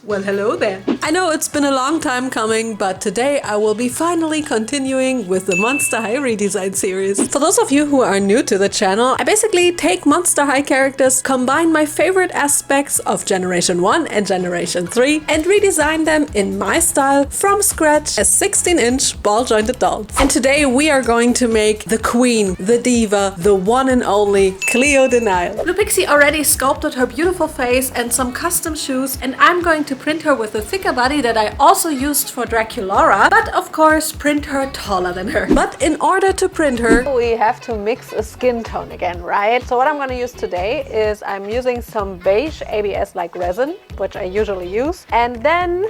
Well, hello there. I know it's been a long time coming, but today I will be finally continuing with the Monster High redesign series. For those of you who are new to the channel, I basically take Monster High characters, combine my favorite aspects of Generation 1 and Generation 3, and redesign them in my style from scratch as 16-inch ball-jointed dolls. And today we are going to make the queen, the diva, the one and only CLEO DE NILE. Blue Pixie already sculpted her beautiful face and some custom shoes, and I'm going to print her with a thicker body that I also used for Draculaura, but of course print her taller than her. But in order to print her, we have to mix a skin tone again, right? So what I'm going to use today is I'm using some beige ABS-like resin, which I usually use, and then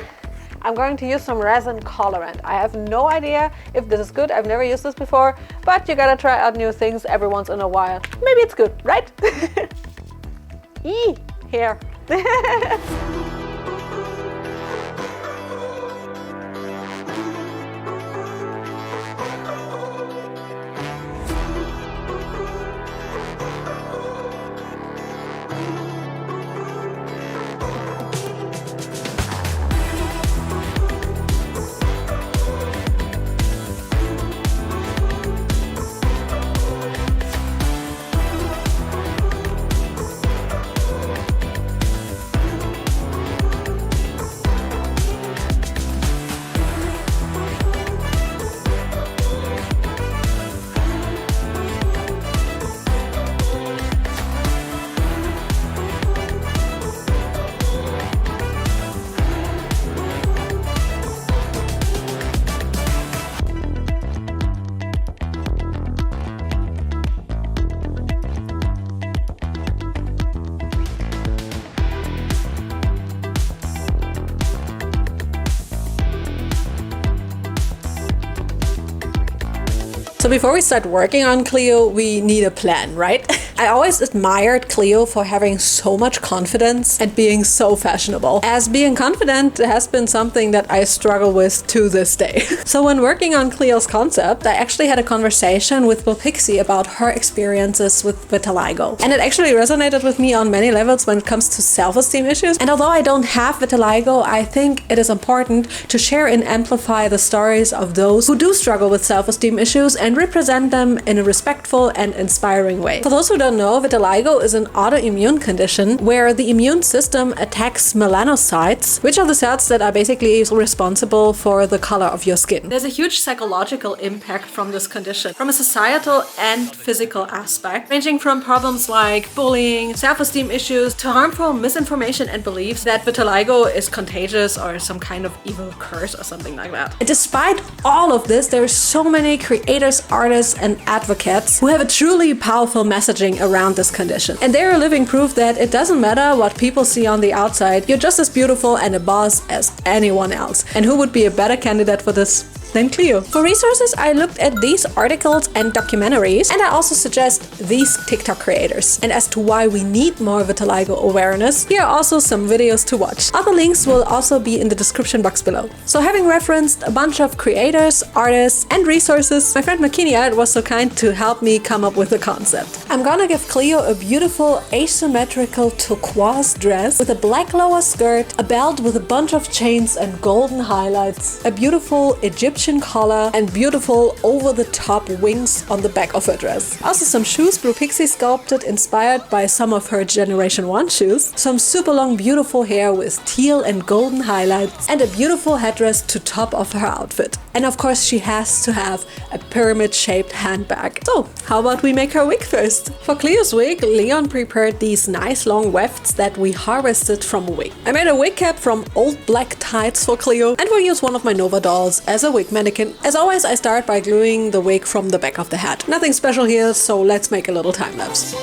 I'm going to use some resin colorant. I have no idea if this is good. I've never used this before, but you gotta try out new things every once in a while. Maybe it's good, right? Eee, hair. So before we start working on CLEO, we need a plan, right? I always admired CLEO for having so much confidence and being so fashionable. As being confident has been something that I struggle with to this day. So when working on CLEO's concept, I actually had a conversation with Blue Pixie about her experiences with Vitiligo. And it actually resonated with me on many levels when it comes to self-esteem issues. And although I don't have vitiligo, I think it is important to share and amplify the stories of those who do struggle with self-esteem issues and represent them in a respectful and inspiring way. For those who don't know, vitiligo is an autoimmune condition where the immune system attacks melanocytes, which are the cells that are basically responsible for the color of your skin. There's a huge psychological impact from this condition, from a societal and physical aspect, ranging from problems like bullying, self-esteem issues, to harmful misinformation and beliefs that vitiligo is contagious or some kind of evil curse or something like that. And despite all of this, there are so many creators, artists and advocates who have a truly powerful messaging around this condition. And they're a living proof that it doesn't matter what people see on the outside, you're just as beautiful and a boss as anyone else. And who would be a better candidate for this than CLEO? For resources, I looked at these articles and documentaries, and I also suggest these TikTok creators. And as to why we need more vitiligo awareness, here are also some videos to watch. Other links will also be in the description box below. So having referenced a bunch of creators, artists and resources, my friend Makinia was so kind to help me come up with the concept. I'm gonna give CLEO a beautiful asymmetrical turquoise dress with a black lower skirt, a belt with a bunch of chains and golden highlights, a beautiful Egyptian collar and beautiful over-the-top wings on the back of her dress. Also some shoes Blue Pixie sculpted inspired by some of her Generation 1 shoes, some super long beautiful hair with teal and golden highlights, and a beautiful headdress to top off her outfit. And of course she has to have a pyramid-shaped handbag. So how about we make her wig first? For CLEO's wig, Leon prepared these nice long wefts that we harvested from a wig. I made a wig cap from old black tights for CLEO and will use one of my Nova dolls as a wig mannequin. As always, I start by gluing the wig from the back of the head. Nothing special here, so let's make a little time lapse.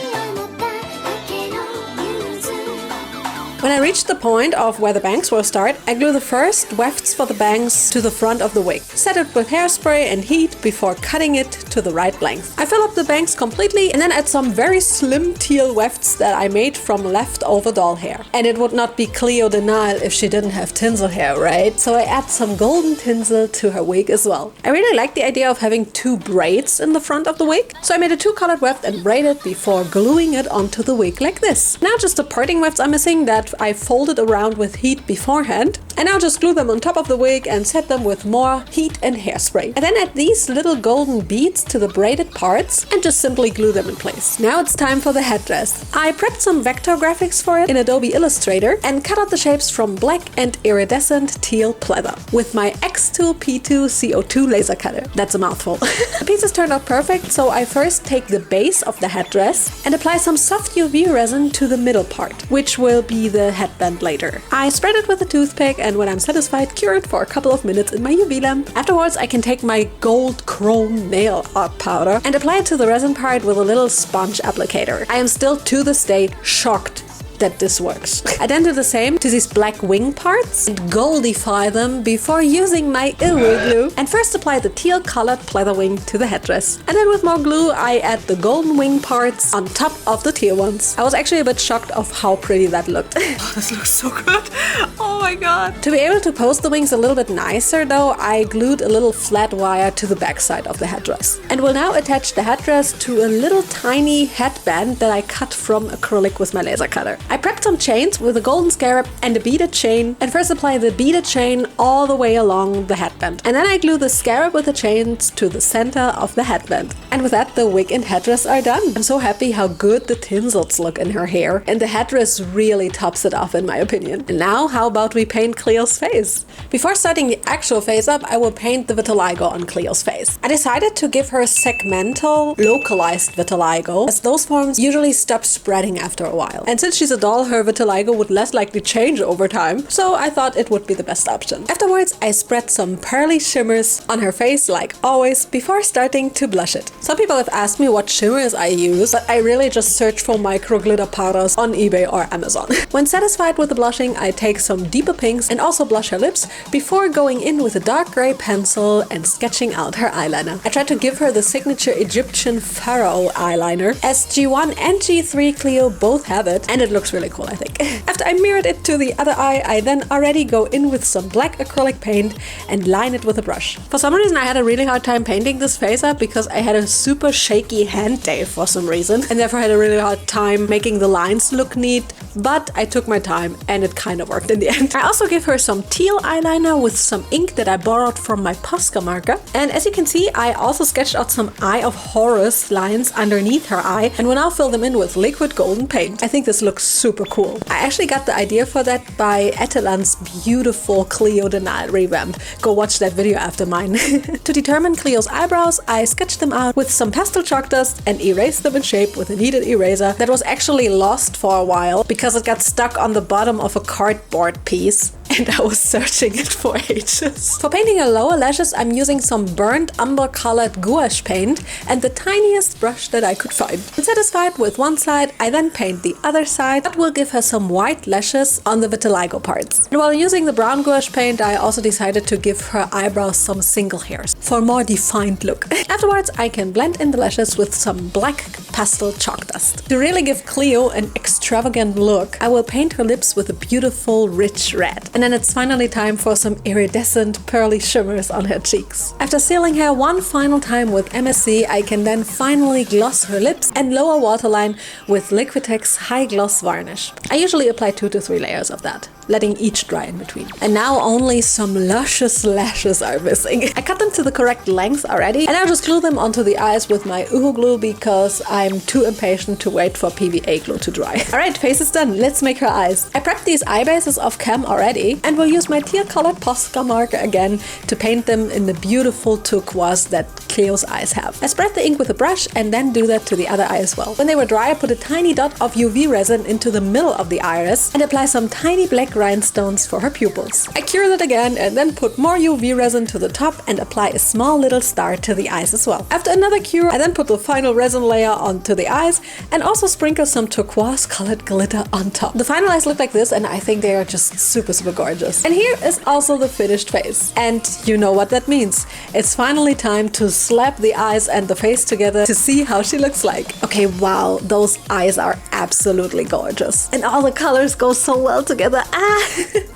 When I reach the point of where the bangs will start, I glue the first wefts for the bangs to the front of the wig. Set it with hairspray and heat before cutting it to the right length. I fill up the bangs completely and then add some very slim teal wefts that I made from leftover doll hair. And it would not be CLEO DE NILE if she didn't have tinsel hair, right? So I add some golden tinsel to her wig as well. I really like the idea of having two braids in the front of the wig, so I made a two-colored weft and braided before gluing it onto the wig like this. Now just the parting wefts are missing that I folded around with heat beforehand. And now just glue them on top of the wig and set them with more heat and hairspray. And then add these little golden beads to the braided parts and just simply glue them in place. Now it's time for the headdress. I prepped some vector graphics for it in Adobe Illustrator and cut out the shapes from black and iridescent teal pleather with my X2 P2 CO2 laser cutter. That's a mouthful. The pieces turned out perfect, so I first take the base of the headdress and apply some soft UV resin to the middle part, which will be the headband later. I spread it with a toothpick, and when I'm satisfied, cure it for a couple of minutes in my UV lamp. Afterwards, I can take my gold chrome nail art powder and apply it to the resin part with a little sponge applicator. I am still to this day shocked that this works. I then do the same to these black wing parts and goldify them before using my glue and first apply the teal colored pleather wing to the headdress. And then with more glue I add the golden wing parts on top of the teal ones. I was actually a bit shocked of how pretty that looked. Oh, this looks so good. Oh my god. To be able to pose the wings a little bit nicer though, I glued a little flat wire to the backside of the headdress and will now attach the headdress to a little tiny headband that I cut from acrylic with my laser cutter. I prepped some chains with a golden scarab and a beaded chain and first apply the beaded chain all the way along the headband. And then I glue the scarab with the chains to the center of the headband. And with that, the wig and headdress are done. I'm so happy how good the tinsels look in her hair, and the headdress really tops it off in my opinion. And now, how about we paint Cleo's face? Before starting the actual face up, I will paint the vitiligo on Cleo's face. I decided to give her segmental, localized vitiligo, as those forms usually stop spreading after a while. And since she's a doll, her vitiligo would less likely change over time, so I thought it would be the best option. Afterwards, I spread some pearly shimmers on her face like always before starting to blush it. Some people have asked me what shimmers I use, but I really just search for micro glitter powders on eBay or Amazon. When satisfied with the blushing, I take some deeper pinks and also blush her lips before going in with a dark gray pencil and sketching out her eyeliner. I tried to give her the signature Egyptian Pharao eyeliner, as G1 and G3 Cleo both have it, and it looks really cool, I think. After I mirrored it to the other eye, I then already go in with some black acrylic paint and line it with a brush. For some reason, I had a really hard time painting this face up because I had a super shaky hand day for some reason, and therefore had a really hard time making the lines look neat, but I took my time and it kind of worked in the end. I also give her some teal eyeliner with some ink that I borrowed from my Posca marker, and as you can see, I also sketched out some Eye of Horus lines underneath her eye and will now fill them in with liquid golden paint. I think this looks super cool. I actually got the idea for that by Etelan's beautiful CLEO De Nile revamp. Go watch that video after mine. To determine Cleo's eyebrows, I sketched them out with some pastel chalk dust and erased them in shape with a kneaded eraser that was actually lost for a while because it got stuck on the bottom of a cardboard piece, and I was searching it for ages. For painting her lower lashes, I'm using some burnt umber colored gouache paint and the tiniest brush that I could find. When satisfied with one side, I then paint the other side. That will give her some white lashes on the vitiligo parts. And while using the brown gouache paint, I also decided to give her eyebrows some single hairs for a more defined look. Afterwards, I can blend in the lashes with some black pastel chalk dust. To really give Cleo an extravagant look, I will paint her lips with a beautiful rich red. And then it's finally time for some iridescent pearly shimmers on her cheeks. After sealing her one final time with MSC, I can then finally gloss her lips and lower waterline with Liquitex High Gloss Varnish. I usually apply 2 to 3 layers of that, letting each dry in between. And now only some luscious lashes are missing. I cut them to the correct length already, and I'll just glue them onto the eyes with my Uhu glue because I'm too impatient to wait for PVA glue to dry. Alright, face is done. Let's make her eyes. I prepped these eye bases off cam already and will use my teal colored Posca marker again to paint them in the beautiful turquoise that Cleo's eyes have. I spread the ink with a brush and then do that to the other eye as well. When they were dry, I put a tiny dot of UV resin into the middle of the iris and apply some tiny black rhinestones for her pupils. I cure that again and then put more UV resin to the top and apply a small little star to the eyes as well. After another cure, I then put the final resin layer onto the eyes and also sprinkle some turquoise colored glitter on top. The final eyes look like this, and I think they are just super gorgeous. And here is also the finished face. And you know what that means. It's finally time to slap the eyes and the face together to see how she looks like. Okay, wow, those eyes are absolutely gorgeous. And all the colors go so well together.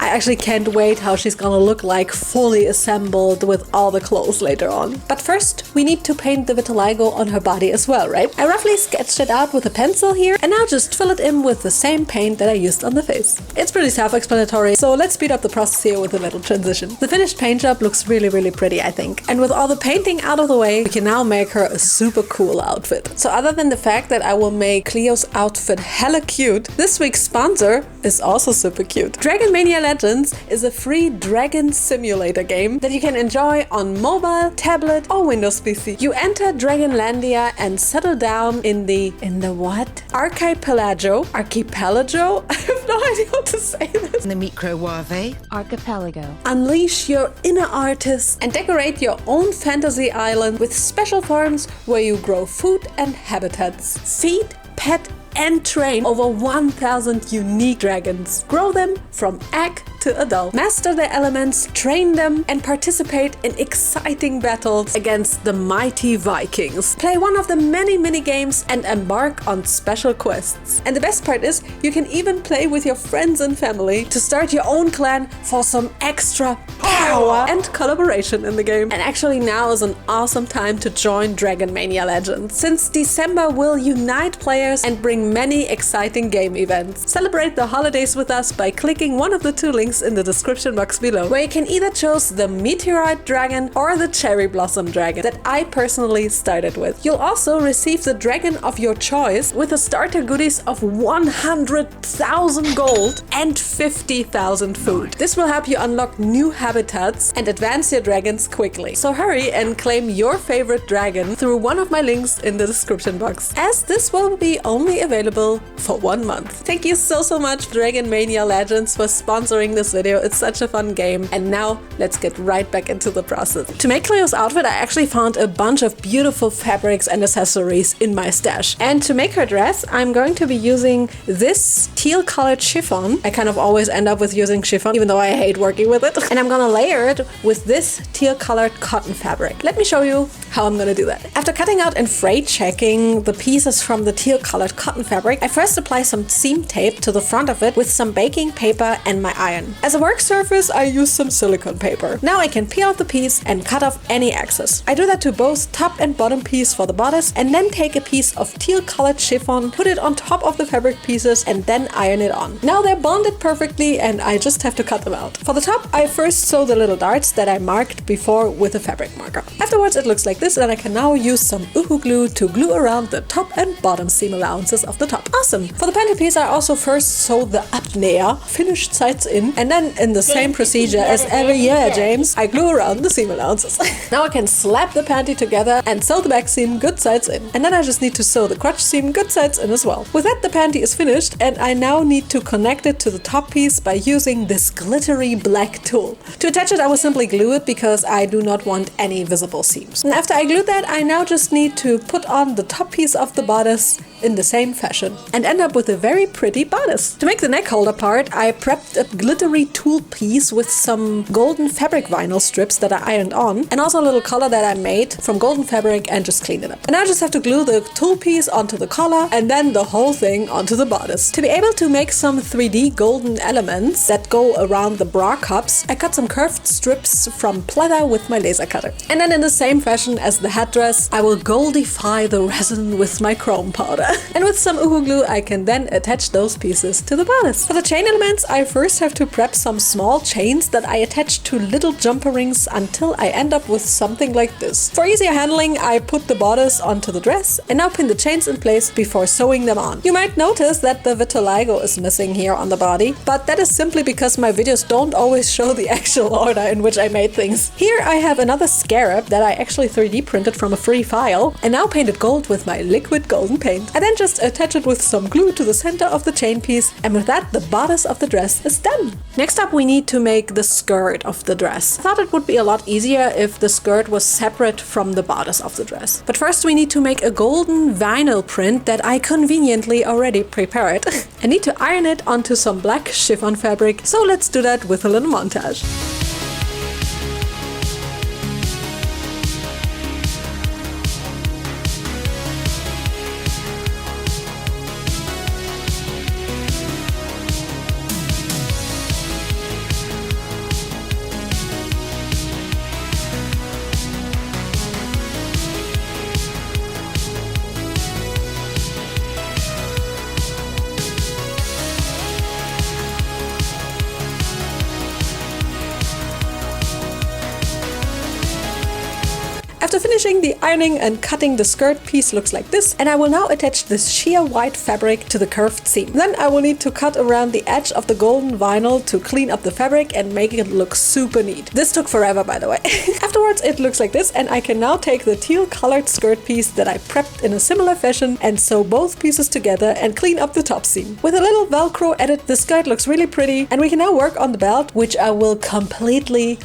I actually can't wait how she's gonna look like fully assembled with all the clothes later on. But first, we need to paint the vitiligo on her body as well, right? I roughly sketched it out with a pencil here, and now just fill it in with the same paint that I used on the face. It's pretty self-explanatory, so let's speed up the process here with a little transition. The finished paint job looks really, really pretty, I think. And with all the painting out of the way, we can now make her a super cool outfit. So other than the fact that I will make Cleo's outfit hella cute, this week's sponsor is also super cute. Dragon Mania Legends is a free dragon simulator game that you can enjoy on mobile, tablet, or Windows PC. You enter Dragonlandia and settle down in the what? Archipelago? I have no idea how to say this. The Microwave Archipelago. Unleash your inner artist and decorate your own fantasy island with special farms where you grow food and habitats. Feed, pet, and train over 1,000 unique dragons. Grow them from egg to adult. Master their elements, train them, and participate in exciting battles against the mighty Vikings. Play one of the many mini-games and embark on special quests. And the best part is, you can even play with your friends and family to start your own clan for some extra power and collaboration in the game. And actually now is an awesome time to join Dragon Mania Legends, since December will unite players and bring many exciting game events. Celebrate the holidays with us by clicking one of the two links in the description box below, where you can either choose the Meteorite Dragon or the Cherry Blossom Dragon that I personally started with. You'll also receive the dragon of your choice with the starter goodies of 100,000 gold and 50,000 food. This will help you unlock new habitats and advance your dragons quickly. So hurry and claim your favorite dragon through one of my links in the description box, as this will be only available for 1 month. Thank you so much, Dragon Mania Legends, for sponsoring this video. It's such a fun game. And now let's get right back into the process. To make Cleo's outfit, I actually found a bunch of beautiful fabrics and accessories in my stash. And to make her dress, I'm going to be using this teal colored chiffon. I kind of always end up with using chiffon, even though I hate working with it. And I'm gonna layer it with this teal colored cotton fabric. Let me show you how I'm gonna do that. After cutting out and freight checking the pieces from the teal colored cotton fabric, I first apply some seam tape to the front of it with some baking paper and my iron. As a work surface, I use some silicone paper. Now I can peel out the piece and cut off any excess. I do that to both top and bottom piece for the bodice, and then take a piece of teal colored chiffon, put it on top of the fabric pieces, and then iron it on. Now they're bonded perfectly and I just have to cut them out. For the top, I first sew the little darts that I marked before with a fabric marker. Afterwards it looks like this, and I can now use some uhu glue to glue around the top and bottom seam allowances of the top. Awesome! For the panty piece, I also first sew the apnea, finished sides in, and then in the same procedure as every year, James, I glue around the seam allowances. Now I can slap the panty together and sew the back seam good sides in. And then I just need to sew the crotch seam good sides in as well. With that, the panty is finished, and I now need to connect it to the top piece by using this glittery black tool. To attach it, I will simply glue it because I do not want any visible seams. And after I glued that, I now just need to put on the top piece of the bodice in the same fashion and end up with a very pretty bodice. To make the neck holder part, I prepped a glittery tool piece with some golden fabric vinyl strips that I ironed on, and also a little collar that I made from golden fabric and just cleaned it up. And now I just have to glue the tool piece onto the collar and then the whole thing onto the bodice. To be able to make some 3D golden elements that go around the bra cups, I cut some curved strips from pleather with my laser cutter. And then in the same fashion as the headdress, I will goldify the resin with my chrome powder. And with some uhu glue, I can then attach those pieces to the bodice. For the chain elements, I first have to prep some small chains that I attach to little jumper rings until I end up with something like this. For easier handling, I put the bodice onto the dress and now pin the chains in place before sewing them on. You might notice that the vitiligo is missing here on the body, but that is simply because my videos don't always show the actual order in which I made things. Here I have another scarab that I actually 3D printed from a free file and now painted gold with my liquid golden paint. I then just attach it with some glue to the center of the chain piece, and with that the bodice of the dress is done. Next up, we need to make the skirt of the dress. I thought it would be a lot easier if the skirt was separate from the bodice of the dress. But first we need to make a golden vinyl print that I conveniently already prepared. I need to iron it onto some black chiffon fabric, so let's do that with a little montage. After finishing the ironing and cutting, the skirt piece looks like this, and I will now attach this sheer white fabric to the curved seam. Then I will need to cut around the edge of the golden vinyl to clean up the fabric and make it look super neat. This took forever, by the way. Afterwards it looks like this, and I can now take the teal colored skirt piece that I prepped in a similar fashion and sew both pieces together and clean up the top seam. With a little Velcro edit, the skirt looks really pretty, and we can now work on the belt, which I will completely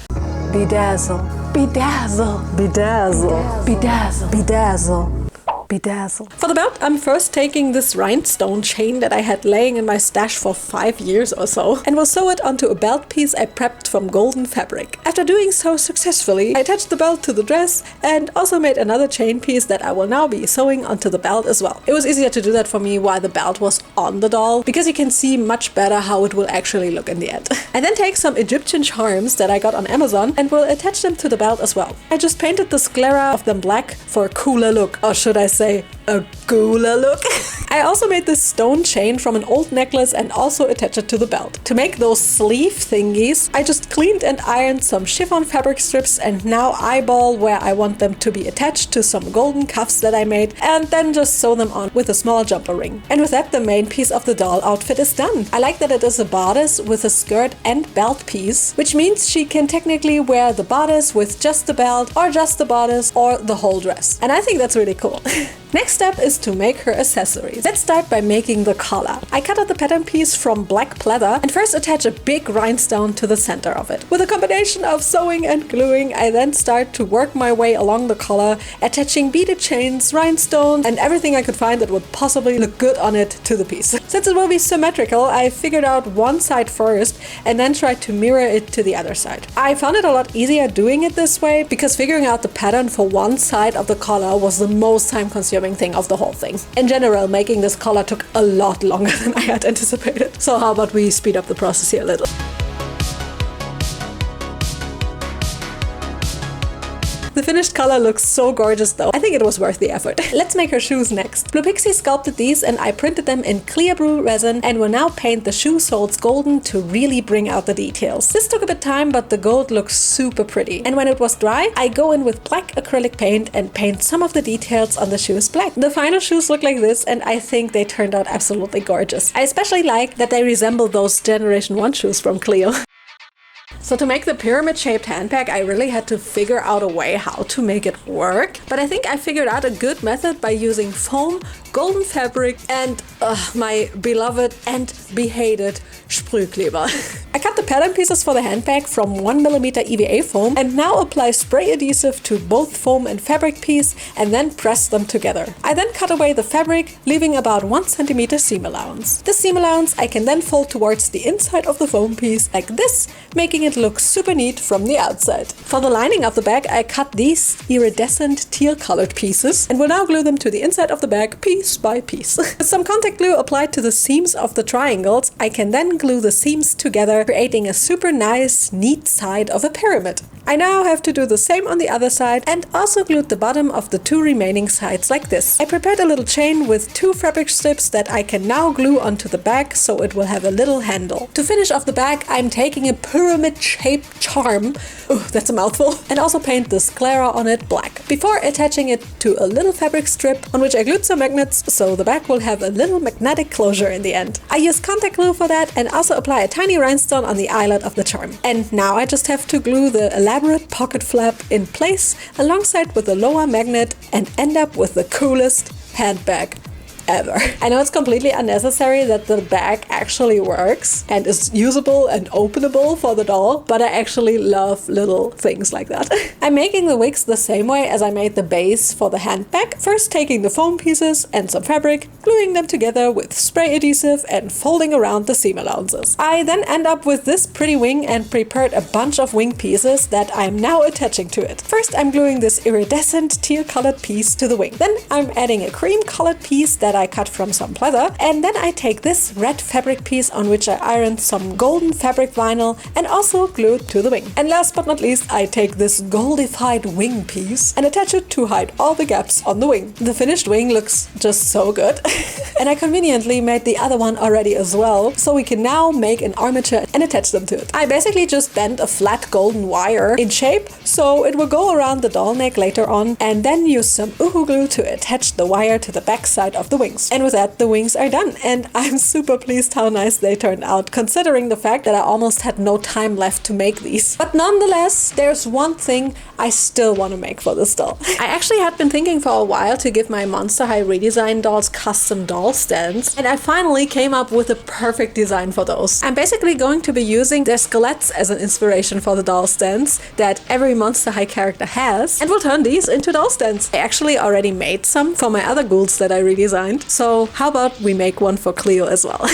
bedazzle, bedazzle, bedazzle, bedazzle, bedazzle. Bedazzle. For the belt, I'm first taking this rhinestone chain that I had laying in my stash for 5 years or so and will sew it onto a belt piece I prepped from golden fabric. After doing so successfully, I attached the belt to the dress and also made another chain piece that I will now be sewing onto the belt as well. It was easier to do that for me while the belt was on the doll, because you can see much better how it will actually look in the end. I then take some Egyptian charms that I got on Amazon and will attach them to the belt as well. I just painted the sclera of them black for a cooler look, or should I say a cooler look. I also made this stone chain from an old necklace and also attached it to the belt. To make those sleeve thingies, I just cleaned and ironed some chiffon fabric strips and now eyeball where I want them to be attached to some golden cuffs that I made, and then just sew them on with a small jumper ring. And with that, the main piece of the doll outfit is done. I like that it is a bodice with a skirt and belt piece, which means she can technically wear the bodice with just the belt, or just the bodice, or the whole dress. And I think that's really cool. Next step is to make her accessories. Let's start by making the collar. I cut out the pattern piece from black pleather and first attach a big rhinestone to the center of it. With a combination of sewing and gluing, I then start to work my way along the collar, attaching beaded chains, rhinestones, and everything I could find that would possibly look good on it to the piece. Since it will be symmetrical, I figured out one side first and then tried to mirror it to the other side. I found it a lot easier doing it this way because figuring out the pattern for one side of the collar was the most time-consuming thing of the whole thing. In general, making this collar took a lot longer than I had anticipated. So how about we speed up the process here a little? The finished color looks so gorgeous though. I think it was worth the effort. Let's make her shoes next. Blue Pixie sculpted these and I printed them in clear blue resin and will now paint the shoe soles golden to really bring out the details. This took a bit of time, but the gold looks super pretty. And when it was dry, I go in with black acrylic paint and paint some of the details on the shoes black. The final shoes look like this, and I think they turned out absolutely gorgeous. I especially like that they resemble those Generation 1 shoes from CLEO. So to make the pyramid-shaped handbag, I really had to figure out a way how to make it work. But I think I figured out a good method by using foam, golden fabric, and my beloved and behated Sprühkleber. I cut the pattern pieces for the handbag from 1mm EVA foam and now apply spray adhesive to both foam and fabric piece and then press them together. I then cut away the fabric, leaving about 1 cm seam allowance. This seam allowance I can then fold towards the inside of the foam piece like this, making it look super neat from the outside. For the lining of the bag, I cut these iridescent teal colored pieces and will now glue them to the inside of the bag piece by piece. With some contact glue applied to the seams of the triangles, I can then glue the seams together, creating a super nice, neat side of a pyramid. I now have to do the same on the other side and also glued the bottom of the 2 remaining sides like this. I prepared a little chain with 2 fabric strips that I can now glue onto the bag so it will have a little handle. To finish off the bag, I'm taking a pyramid-shaped charm, that's a mouthful, and also paint the sclera on it black, before attaching it to a little fabric strip on which I glued some magnets so the bag will have a little magnetic closure in the end. I used contact glue for that and also apply a tiny rhinestone on the eyelet of the charm. And now I just have to glue the elaborate pocket flap in place alongside with the lower magnet and end up with the coolest handbag ever. I know it's completely unnecessary that the bag actually works and is usable and openable for the doll, but I actually love little things like that. I'm making the wigs the same way as I made the base for the handbag, first taking the foam pieces and some fabric, gluing them together with spray adhesive and folding around the seam allowances. I then end up with this pretty wing and prepared a bunch of wing pieces that I'm now attaching to it. First I'm gluing this iridescent teal colored piece to the wing. Then I'm adding a cream colored piece that that I cut from some pleather. And then I take this red fabric piece on which I ironed some golden fabric vinyl and also glue it to the wing. And last but not least, I take this goldified wing piece and attach it to hide all the gaps on the wing. The finished wing looks just so good. And I conveniently made the other one already as well, so we can now make an armature and attach them to it. I basically just bent a flat golden wire in shape so it will go around the doll neck later on, and then use some uhu glue to attach the wire to the back side of the wings. And with that, the wings are done, and I'm super pleased how nice they turned out, considering the fact that I almost had no time left to make these. But nonetheless, there's one thing I still want to make for this doll. I actually had been thinking for a while to give my Monster High Redesign dolls custom doll stands, and I finally came up with a perfect design for those. I'm basically going to be using their skeletts as an inspiration for the doll stands that every Monster High character has, and we'll turn these into doll stands. I actually already made some for my other ghouls that I redesigned, so how about we make one for Cleo as well.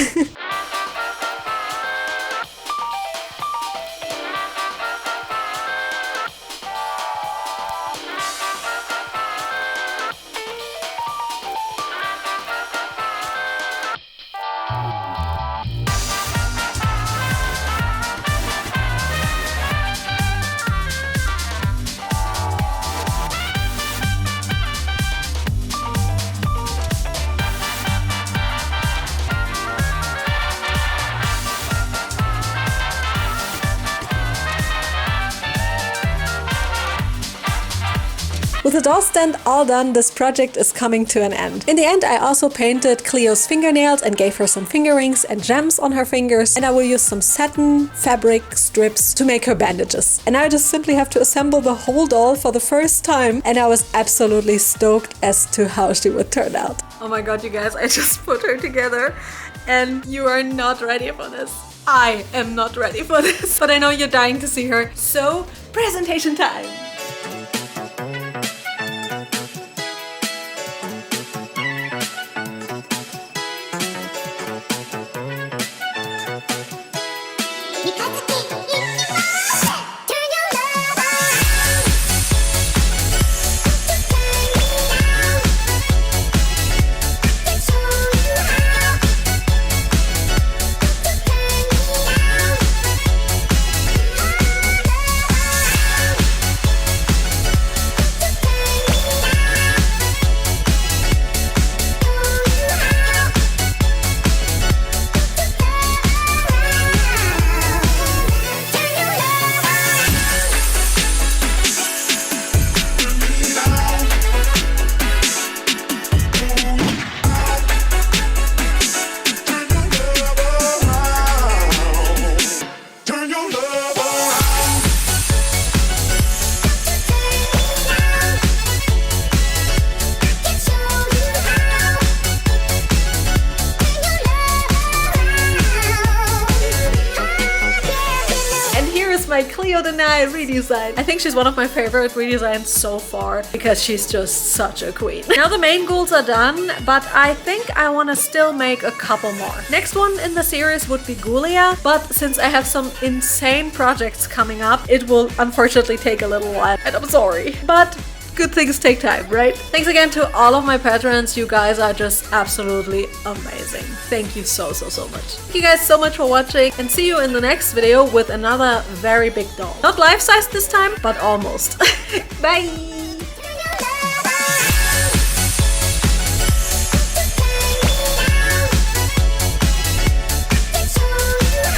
With the doll stand all done, this project is coming to an end. In the end, I also painted Cleo's fingernails and gave her some finger rings and gems on her fingers, and I will use some satin fabric strips to make her bandages. And now I just simply have to assemble the whole doll for the first time, and I was absolutely stoked as to how she would turn out. Oh my god, you guys, I just put her together and you are not ready for this. I am not ready for this, but I know you're dying to see her. So, presentation time! My CLEO DE NILE redesign. I think she's one of my favorite redesigns so far because she's just such a queen. Now the main ghouls are done, but I think I want to still make a couple more. Next one in the series would be Ghoulia, but since I have some insane projects coming up, it will unfortunately take a little while, and I'm sorry. But good things take time, right? Thanks again to all of my patrons. You guys are just absolutely amazing. Thank you so much. Thank you guys so much for watching, and see you in the next video with another very big doll. Not life-size this time, but almost. Bye!